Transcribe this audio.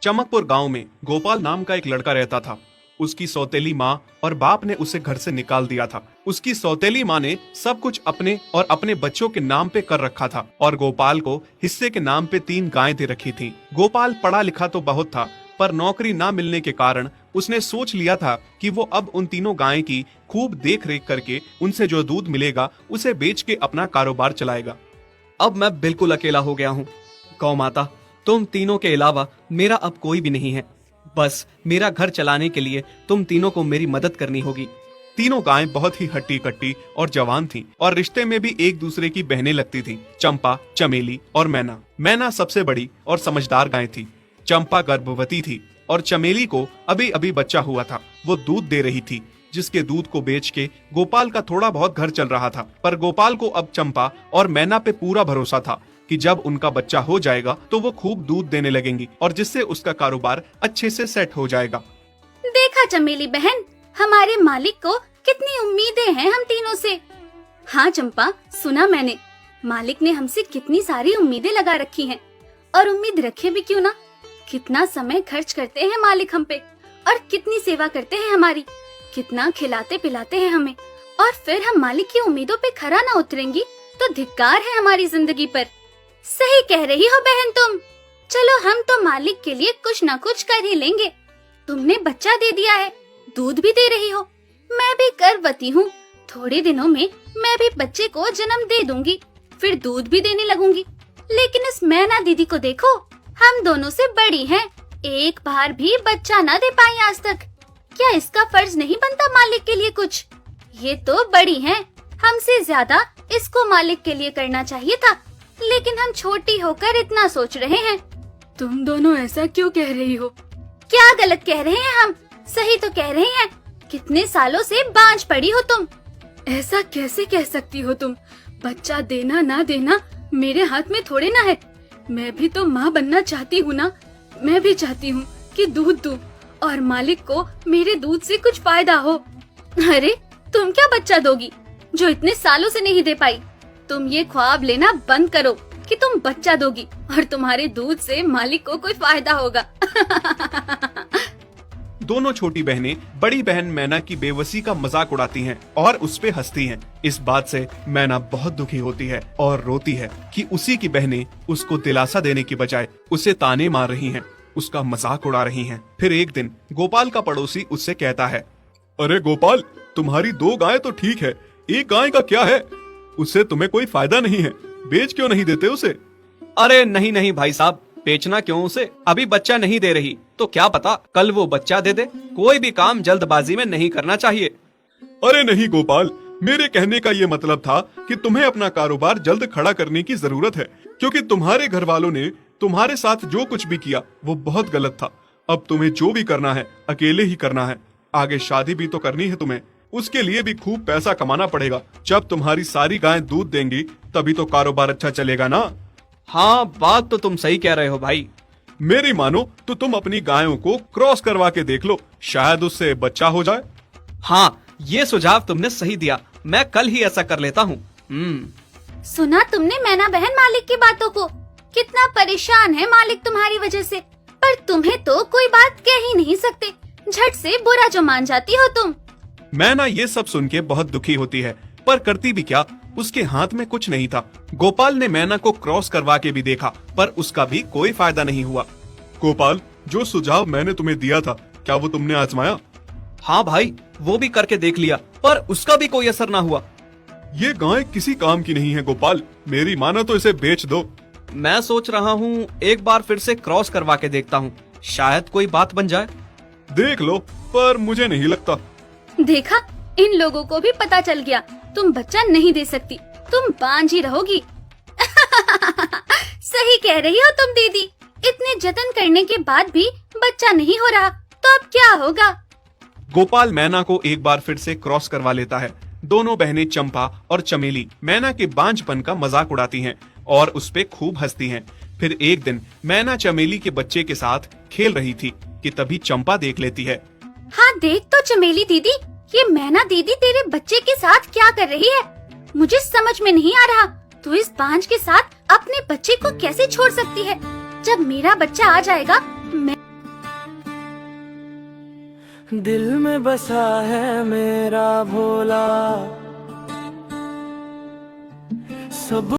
चमकपुर गांव में गोपाल नाम का एक लड़का रहता था। उसकी सौतेली माँ और बाप ने उसे घर से निकाल दिया था। उसकी सौतेली माँ ने सब कुछ अपने और अपने बच्चों के नाम पे कर रखा था और गोपाल को हिस्से के नाम पे 3 गायें दे रखी थी। गोपाल पढ़ा लिखा तो बहुत था, पर नौकरी ना मिलने के कारण उसने सोच लिया था कि वो अब उन तीनों गायें की खूब देख रेख करके उनसे जो दूध मिलेगा उसे बेच के अपना कारोबार चलाएगा। अब मैं बिल्कुल अकेला हो गया हूँ। गौ माता, तुम तीनों के अलावा मेरा अब कोई भी नहीं है। बस मेरा घर चलाने के लिए तुम तीनों को मेरी मदद करनी होगी। तीनों गायें बहुत ही हट्टी कट्टी और जवान थीं और रिश्ते में भी एक दूसरे की बहनें लगती थीं। चंपा, चमेली और मैना। मैना सबसे बड़ी और समझदार गाय थी। चंपा गर्भवती थी और चमेली को अभी अभी बच्चा हुआ था। वो दूध दे रही थी, जिसके दूध को बेच के गोपाल का थोड़ा बहुत घर चल रहा था। पर गोपाल को अब चंपा और मैना पे पूरा भरोसा था कि जब उनका बच्चा हो जाएगा तो वो खूब दूध देने लगेंगी और जिससे उसका कारोबार अच्छे से सेट हो जाएगा। देखा चमेली बहन, हमारे मालिक को कितनी उम्मीदें हैं हम तीनों से। हाँ चंपा, सुना मैंने, मालिक ने हमसे कितनी सारी उम्मीदें लगा रखी हैं। और उम्मीद रखे भी क्यों ना, कितना समय खर्च करते हैं मालिक हम पे और कितनी सेवा करते हैं हमारी, कितना खिलाते पिलाते हैं हमें। और फिर हम मालिक की उम्मीदों पे खरा ना उतरेंगी तो धिक्कार है हमारी जिंदगी पर। सही कह रही हो बहन तुम। चलो हम तो मालिक के लिए कुछ ना कुछ कर ही लेंगे। तुमने बच्चा दे दिया है, दूध भी दे रही हो, मैं भी गर्भवती हूँ। थोड़े दिनों में मैं भी बच्चे को जन्म दे दूंगी, फिर दूध भी देने लगूंगी। लेकिन इस मैना दीदी को देखो, हम दोनों से बड़ी हैं, एक बार भी बच्चा ना दे पाई आज तक। क्या इसका फर्ज नहीं बनता मालिक के लिए कुछ? ये तो बड़ी हैं, हमसे ज्यादा इसको मालिक के लिए करना चाहिए था, लेकिन हम छोटी होकर इतना सोच रहे हैं। तुम दोनों ऐसा क्यों कह रही हो? क्या गलत कह रहे हैं हम? सही तो कह रहे हैं। कितने सालों से बांझ पड़ी हो तुम। ऐसा कैसे कह सकती हो तुम? बच्चा देना ना देना मेरे हाथ में थोड़े ना है। मैं भी तो माँ बनना चाहती हूँ ना। मैं भी चाहती हूँ कि दूध दूँ और मालिक को मेरे दूध से कुछ फायदा हो। अरे तुम क्या बच्चा दोगी जो इतने सालों से नहीं दे पाई? तुम ये ख्वाब लेना बंद करो कि तुम बच्चा दोगी और तुम्हारे दूध से मालिक को कोई फायदा होगा। दोनों छोटी बहनें बड़ी बहन मैना की बेबसी का मजाक उड़ाती हैं और उस पे हंसती हैं। इस बात से मैना बहुत दुखी होती है और रोती है कि उसी की बहनें उसको दिलासा देने की बजाय उसे ताने मार रही हैं, उसका मजाक उड़ा रही हैं। फिर एक दिन गोपाल का पड़ोसी उससे कहता है, अरे गोपाल, तुम्हारी 2 गायें तो ठीक है, एक गाय का क्या है? उससे तुम्हें कोई फायदा नहीं है, बेच क्यों नहीं देते उसे? अरे नहीं नहीं भाई साहब, बेचना क्यों उसे? अभी बच्चा नहीं दे रही तो क्या पता कल वो बच्चा दे दे। कोई भी काम जल्दबाजी में नहीं करना चाहिए। अरे नहीं गोपाल, मेरे कहने का ये मतलब था कि तुम्हें अपना कारोबार जल्द खड़ा करने की जरूरत है, क्योंकि तुम्हारे घर वालों ने तुम्हारे साथ जो कुछ भी किया वो बहुत गलत था। अब तुम्हें जो भी करना है अकेले ही करना है। आगे शादी भी तो करनी है तुम्हें, उसके लिए भी खूब पैसा कमाना पड़ेगा। जब तुम्हारी सारी गायें दूध देंगी तभी तो कारोबार अच्छा चलेगा ना। हाँ, बात तो तुम सही कह रहे हो भाई। मेरी मानो तो तुम अपनी गायों को क्रॉस करवा के देख लो, शायद उससे बच्चा हो जाए। हाँ, ये सुझाव तुमने सही दिया, मैं कल ही ऐसा कर लेता हूँ। सुना तुमने मैना बहन मालिक की बातों को? कितना परेशान है मालिक तुम्हारी वजह से, पर तुम्हें तो कोई बात कह ही नहीं सकते। झट से बुरा जो मान जाती हो तुम। मैना ये सब सुन के बहुत दुखी होती है, पर करती भी क्या, उसके हाथ में कुछ नहीं था। गोपाल ने मैना को क्रॉस करवा के भी देखा, पर उसका भी कोई फायदा नहीं हुआ। गोपाल, जो सुझाव मैंने तुम्हें दिया था, क्या वो तुमने आजमाया? हाँ भाई, वो भी करके देख लिया, पर उसका भी कोई असर ना हुआ। ये गाय किसी काम की नहीं है गोपाल, मेरी माना तो इसे बेच दो। मैं सोच रहा हूँ एक बार फिर से क्रॉस करवा के देखता हूँ, शायद कोई बात बन जाए। देख लो, पर मुझे नहीं लगता। देखा, इन लोगों को भी पता चल गया, तुम बच्चा नहीं दे सकती, तुम बांझ ही रहोगी। सही कह रही हो तुम दीदी, इतने जतन करने के बाद भी बच्चा नहीं हो रहा तो अब क्या होगा? गोपाल मैना को एक बार फिर से क्रॉस करवा लेता है। दोनों बहनें चंपा और चमेली मैना के बांझपन का मजाक उड़ाती हैं और उस पे खूब हंसती हैं। फिर एक दिन मैना चमेली के बच्चे के साथ खेल रही थी कि तभी चंपा देख लेती है। हाँ देख तो चमेली दीदी, ये मैना दीदी तेरे बच्चे के साथ क्या कर रही है? मुझे समझ में नहीं आ रहा, तू इस बांझ के साथ अपने बच्चे को कैसे छोड़ सकती है? जब मेरा बच्चा आ जाएगा मैं दिल में बसा है मेरा भोला। सब